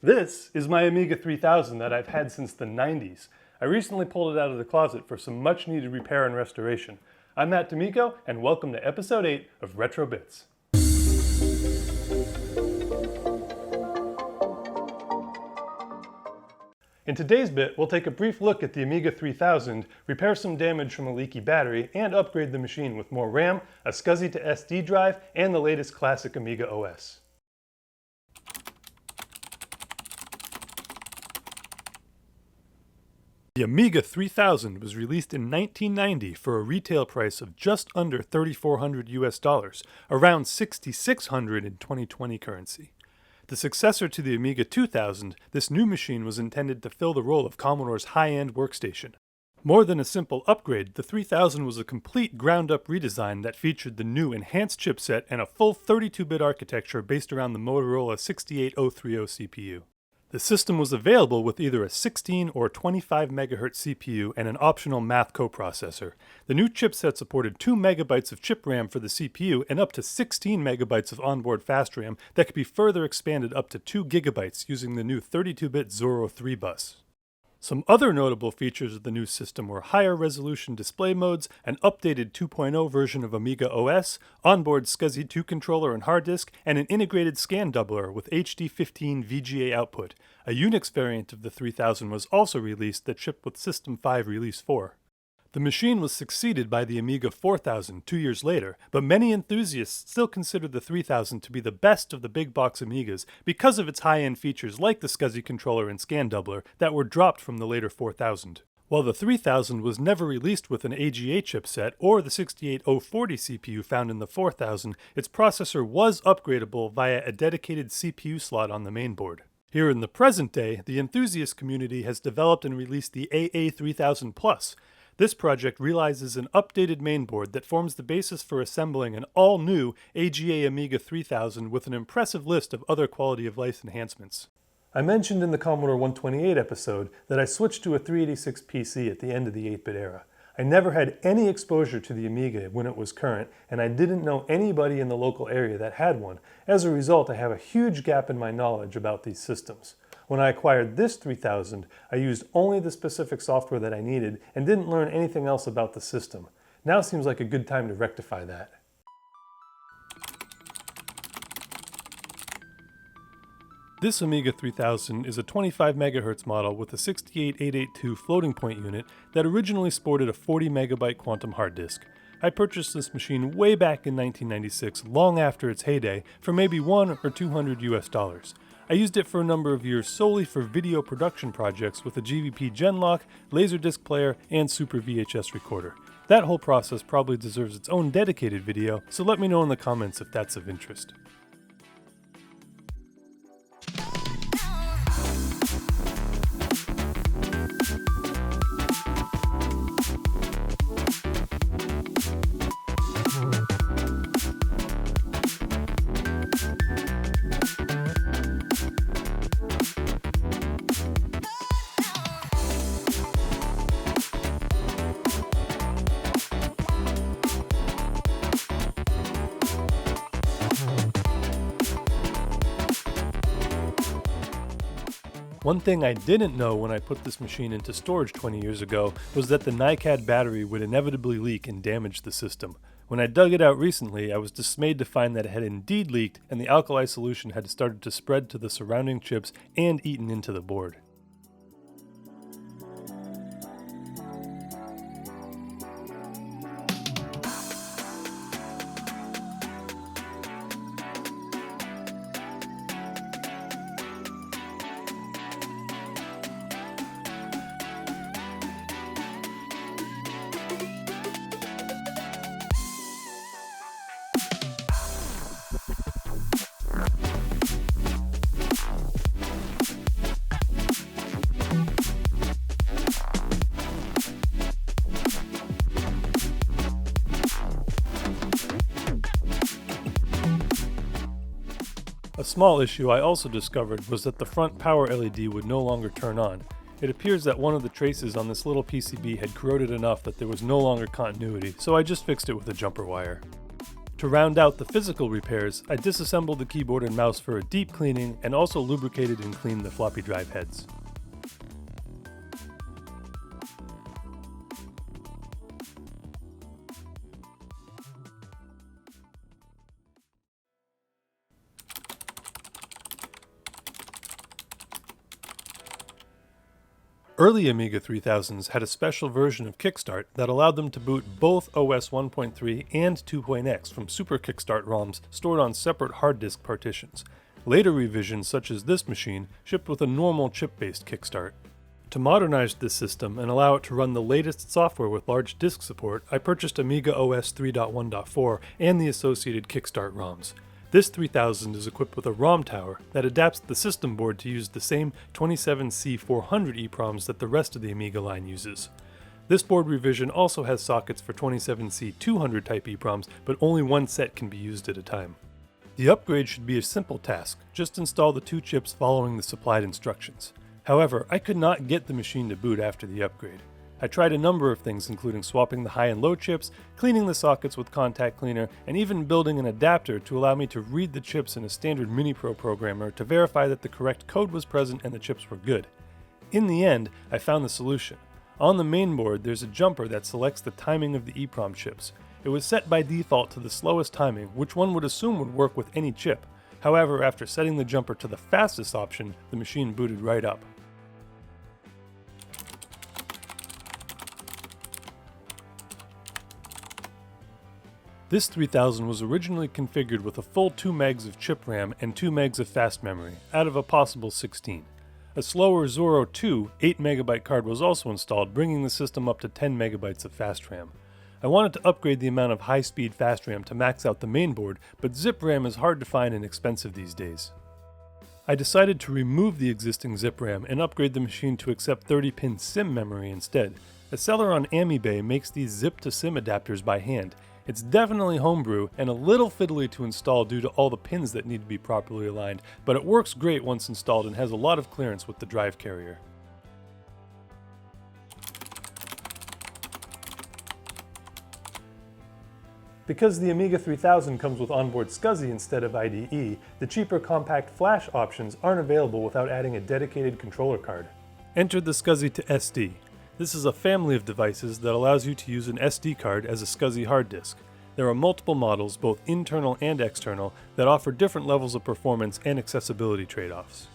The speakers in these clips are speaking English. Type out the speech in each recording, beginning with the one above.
This is my Amiga 3000 that I've had since the 90s. I recently pulled it out of the closet for some much needed repair and restoration. I'm Matt D'Amico, and welcome to episode 8 of Retro Bits. In today's bit, we'll take a brief look at the Amiga 3000, repair some damage from a leaky battery, and upgrade the machine with more RAM, a Scuzzy-to-SD drive, and the latest classic Amiga OS. The Amiga 3000 was released in 1990 for a retail price of just under $3,400 around $6,600 in 2020 currency. The successor to the Amiga 2000, this new machine was intended to fill the role of Commodore's high-end workstation. More than a simple upgrade, the 3000 was a complete ground-up redesign that featured the new enhanced chipset and a full 32-bit architecture based around the Motorola 68030 CPU. The system was available with either a 16 or 25 MHz CPU and an optional math coprocessor. The new chipset supported 2 MB of chip RAM for the CPU and up to 16 MB of onboard fast RAM that could be further expanded up to 2 GB using the new 32-bit Zorro 3 bus. Some other notable features of the new system were higher resolution display modes, an updated 2.0 version of AmigaOS, onboard Scuzzy-to controller and hard disk, and an integrated scan doubler with HD15 VGA output. A Unix variant of the 3000 was also released that shipped with System 5 Release 4. The machine was succeeded by the Amiga 4000 2 years later, but many enthusiasts still consider the 3000 to be the best of the big box Amigas because of its high-end features like the Scuzzy controller and scan doubler that were dropped from the later 4000. While the 3000 was never released with an AGA chipset or the 68040 CPU found in the 4000, its processor was upgradable via a dedicated CPU slot on the mainboard. Here in the present day, the enthusiast community has developed and released the AA3000 Plus. This project realizes an updated mainboard that forms the basis for assembling an all-new AGA Amiga 3000 with an impressive list of other quality-of-life enhancements. I mentioned in the Commodore 128 episode that I switched to a 386 PC at the end of the 8-bit era. I never had any exposure to the Amiga when it was current, and I didn't know anybody in the local area that had one. As a result, I have a huge gap in my knowledge about these systems. When I acquired this 3000, I used only the specific software that I needed and didn't learn anything else about the system. Now seems like a good time to rectify that. This Amiga 3000 is a 25 MHz model with a 68882 floating point unit that originally sported a 40 MB quantum hard disk. I purchased this machine way back in 1996, long after its heyday, for maybe $100 or $200 I used it for a number of years solely for video production projects with a GVP Genlock, Laserdisc player, and Super VHS recorder. That whole process probably deserves its own dedicated video, so let me know in the comments if that's of interest. One thing I didn't know when I put this machine into storage 20 years ago was that the NiCad battery would inevitably leak and damage the system. When I dug it out recently, I was dismayed to find that it had indeed leaked and the alkali solution had started to spread to the surrounding chips and eaten into the board. A small issue I also discovered was that the front power LED would no longer turn on. It appears that one of the traces on this little PCB had corroded enough that there was no longer continuity, so I just fixed it with a jumper wire. To round out the physical repairs, I disassembled the keyboard and mouse for a deep cleaning and also lubricated and cleaned the floppy drive heads. Early Amiga 3000s had a special version of Kickstart that allowed them to boot both OS 1.3 and 2.x from Super Kickstart ROMs stored on separate hard disk partitions. Later revisions, such as this machine, shipped with a normal chip-based Kickstart. To modernize this system and allow it to run the latest software with large disk support, I purchased AmigaOS 3.1.4 and the associated Kickstart ROMs. This 3000 is equipped with a ROM tower that adapts the system board to use the same 27C400 EPROMs that the rest of the Amiga line uses. This board revision also has sockets for 27C200 type EPROMs, but only one set can be used at a time. The upgrade should be a simple task, just install the two chips following the supplied instructions. However, I could not get the machine to boot after the upgrade. I tried a number of things, including swapping the high and low chips, cleaning the sockets with contact cleaner, and even building an adapter to allow me to read the chips in a standard MiniPro programmer to verify that the correct code was present and the chips were good. In the end, I found the solution. On the mainboard, there's a jumper that selects the timing of the EPROM chips. It was set by default to the slowest timing, which one would assume would work with any chip. However, after setting the jumper to the fastest option, the machine booted right up. This 3000 was originally configured with a full 2 megs of chip RAM and 2 megs of fast memory, out of a possible 16. A slower Zorro 2 8MB card was also installed, bringing the system up to 10 megabytes of fast RAM. I wanted to upgrade the amount of high-speed fast RAM to max out the mainboard, but zip RAM is hard to find and expensive these days. I decided to remove the existing zip RAM and upgrade the machine to accept 30-pin SIM memory instead. A seller on Amibay makes these ZIP2SIMM adapters by hand. It's definitely homebrew and a little fiddly to install due to all the pins that need to be properly aligned, but it works great once installed and has a lot of clearance with the drive carrier. Because the Amiga 3000 comes with onboard Scuzzy instead of IDE, the cheaper compact flash options aren't available without adding a dedicated controller card. Enter the Scuzzy-to-SD. This is a family of devices that allows you to use an SD card as a Scuzzy hard disk. There are multiple models, both internal and external, that offer different levels of performance and accessibility trade-offs.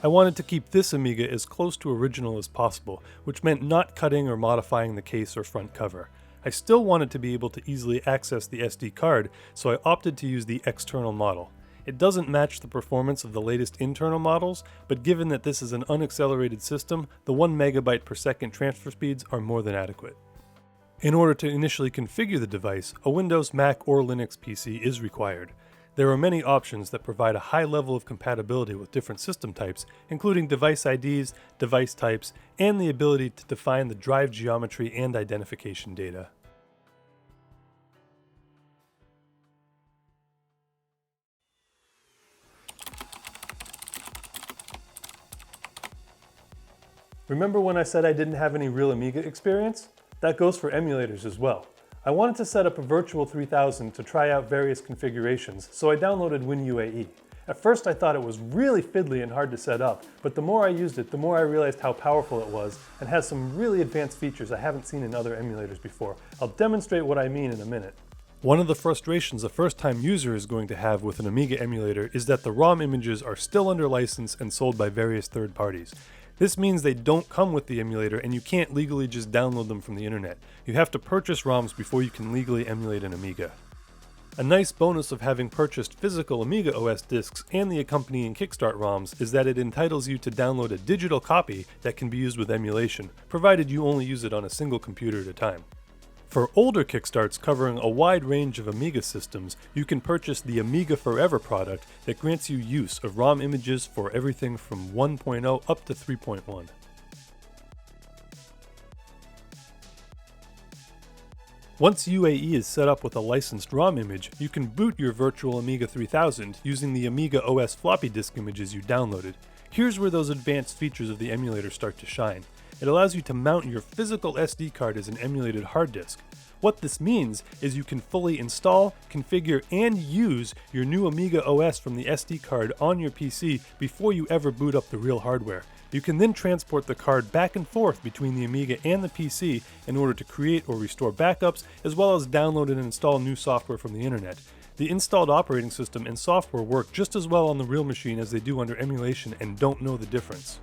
I wanted to keep this Amiga as close to original as possible, which meant not cutting or modifying the case or front cover. I still wanted to be able to easily access the SD card, so I opted to use the external model. It doesn't match the performance of the latest internal models, but given that this is an unaccelerated system, the 1 megabyte per second transfer speeds are more than adequate. In order to initially configure the device, a Windows, Mac, or Linux PC is required. There are many options that provide a high level of compatibility with different system types, including device IDs, device types, and the ability to define the drive geometry and identification data. Remember when I said I didn't have any real Amiga experience? That goes for emulators as well. I wanted to set up a virtual 3000 to try out various configurations, so I downloaded WinUAE. At first I thought it was really fiddly and hard to set up, but the more I used it, the more I realized how powerful it was and has some really advanced features I haven't seen in other emulators before. I'll demonstrate what I mean in a minute. One of the frustrations a first-time user is going to have with an Amiga emulator is that the ROM images are still under license and sold by various third parties. This means they don't come with the emulator and you can't legally just download them from the internet. You have to purchase ROMs before you can legally emulate an Amiga. A nice bonus of having purchased physical AmigaOS discs and the accompanying Kickstart ROMs is that it entitles you to download a digital copy that can be used with emulation, provided you only use it on a single computer at a time. For older Kickstarts covering a wide range of Amiga systems, you can purchase the Amiga Forever product that grants you use of ROM images for everything from 1.0 up to 3.1. Once UAE is set up with a licensed ROM image, you can boot your virtual Amiga 3000 using the AmigaOS floppy disk images you downloaded. Here's where those advanced features of the emulator start to shine. It allows you to mount your physical SD card as an emulated hard disk. What this means is you can fully install, configure, and use your new Amiga OS from the SD card on your PC before you ever boot up the real hardware. You can then transport the card back and forth between the Amiga and the PC in order to create or restore backups, as well as download and install new software from the internet. The installed operating system and software work just as well on the real machine as they do under emulation and don't know the difference.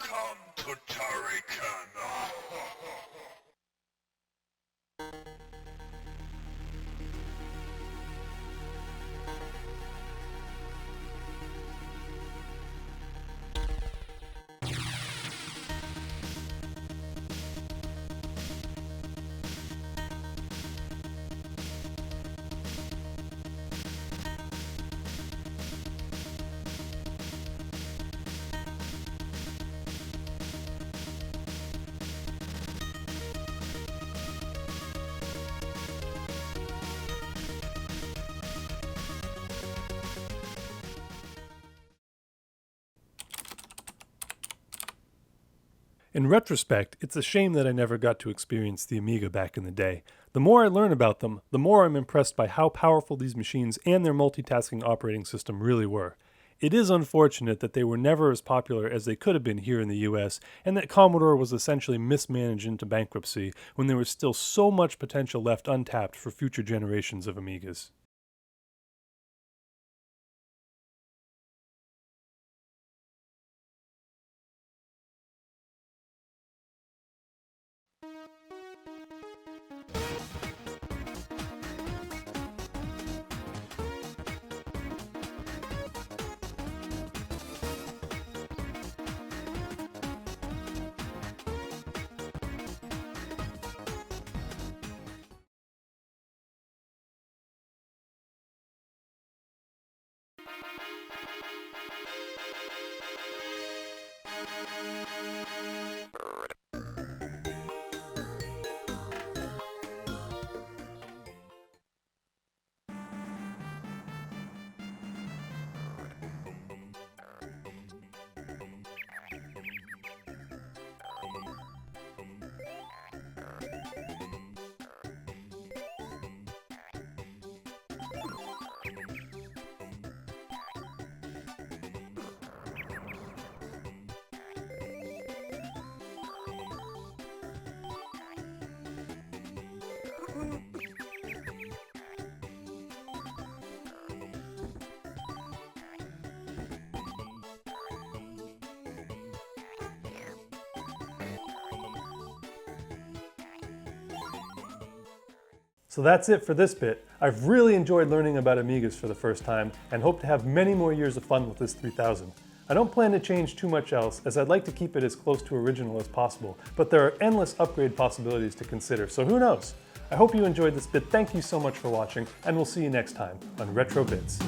Welcome to Tarikan. In retrospect, it's a shame that I never got to experience the Amiga back in the day. The more I learn about them, the more I'm impressed by how powerful these machines and their multitasking operating system really were. It is unfortunate that they were never as popular as they could have been here in the US, and that Commodore was essentially mismanaged into bankruptcy when there was still so much potential left untapped for future generations of Amigas. So that's it for this bit. I've really enjoyed learning about Amigas for the first time and hope to have many more years of fun with this 3000. I don't plan to change too much else, as I'd like to keep it as close to original as possible, but there are endless upgrade possibilities to consider, so who knows? I hope you enjoyed this bit. Thank you so much for watching, and we'll see you next time on Retro Bits.